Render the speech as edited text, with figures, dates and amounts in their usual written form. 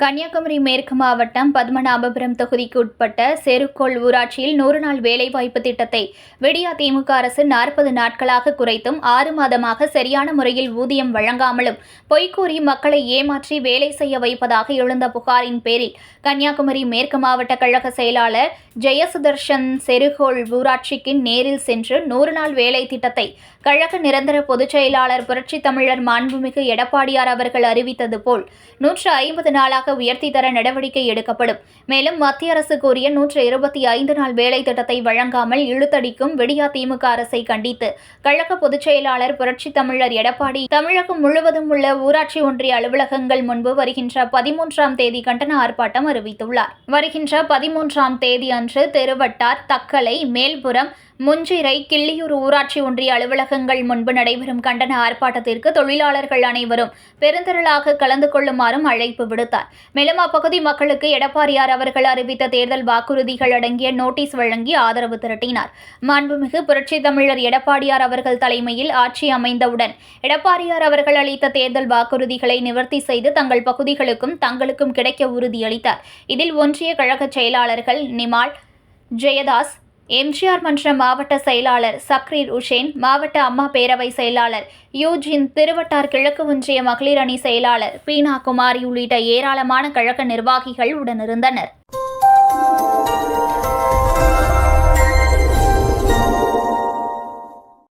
கன்னியாகுமரி மேற்கு மாவட்டம் பத்மநாபபுரம் தொகுதிக்கு உட்பட்ட செருக்கோள் ஊராட்சியில் 100 நாள் வேலைவாய்ப்பு திட்டத்தை விடியா திமுக அரசு 40 நாட்களாக குறைத்தும் 6 மாதமாக சரியான முறையில் ஊதியம் வழங்காமலும் பொய்கூறி மக்களை ஏமாற்றி வேலை செய்ய வைப்பதாக எழுந்த புகாரின் பேரில் கன்னியாகுமரி மேற்கு மாவட்ட கழக செயலாளர் ஜெயசுதர்ஷன் செருக்கோள் ஊராட்சிக்கு நேரில் சென்று 100 நாள் வேலை திட்டத்தை கழக நிரந்தர பொதுச் செயலாளர் புரட்சித் தமிழர் மாண்புமிகு எடப்பாடியார் அவர்கள் அறிவித்தது போல் 150 நாளாக உயர்த்தி தர நடவடிக்கை எடுக்கப்படும். மேலும் மத்திய அரசு கூறிய 125 நாள் வேலை திட்டத்தை வழங்காமல் இழுத்தடிக்கும் விடியா திமுக அரசை கண்டித்து கழக பொதுச் செயலாளர் புரட்சித் தமிழர் எடப்பாடி தமிழகம் முழுவதும் உள்ள ஊராட்சி ஒன்றிய அலுவலகங்கள் முன்பு வருகின்ற 13ஆம் தேதி கண்டன ஆர்ப்பாட்டம் அறிவித்துள்ளார். வருகின்ற 13ஆம் தேதி அன்று திருவட்டார், தக்கலை, மேல்புறம், முஞ்சிரை, கிள்ளியூர் ஊராட்சி ஒன்றிய அலுவலகங்கள் முன்பு நடைபெறும் கண்டன ஆர்ப்பாட்டத்திற்கு தொழிலாளர்கள் அனைவரும் பெருந்திரளாக கலந்து கொள்ளுமாறும் அழைப்பு விடுத்தார். மேலும் அப்பகுதி மக்களுக்கு எடப்பாடியார் அவர்கள் அறிவித்த தேர்தல் வாக்குறுதிகள் அடங்கிய நோட்டீஸ் வழங்கி ஆதரவு திரட்டினார். மாண்புமிகு புரட்சித் தமிழர் எடப்பாடியார் அவர்கள் தலைமையில் ஆட்சி அமைந்தவுடன் எடப்பாடியார் அவர்கள் அளித்த தேர்தல் வாக்குறுதிகளை நிவர்த்தி செய்து தங்கள் பகுதிகளுக்கும் தங்களுக்கும் கிடைக்க உறுதியளித்தார். இதில் ஒன்றிய கழக செயலாளர்கள் நிமால், ஜெயதாஸ், எம்ஜிஆர் மன்ற மாவட்ட செயலாளர் சக்ரீர் உசேன், மாவட்ட அம்மா பேரவை செயலாளர் யூஜின், திருவட்டார் கிழக்கு ஒன்றிய மகளிர் அணி செயலாளர் பீனா குமாரி உள்ளிட்ட ஏராளமான கழக நிர்வாகிகள் உடனிருந்தனர்.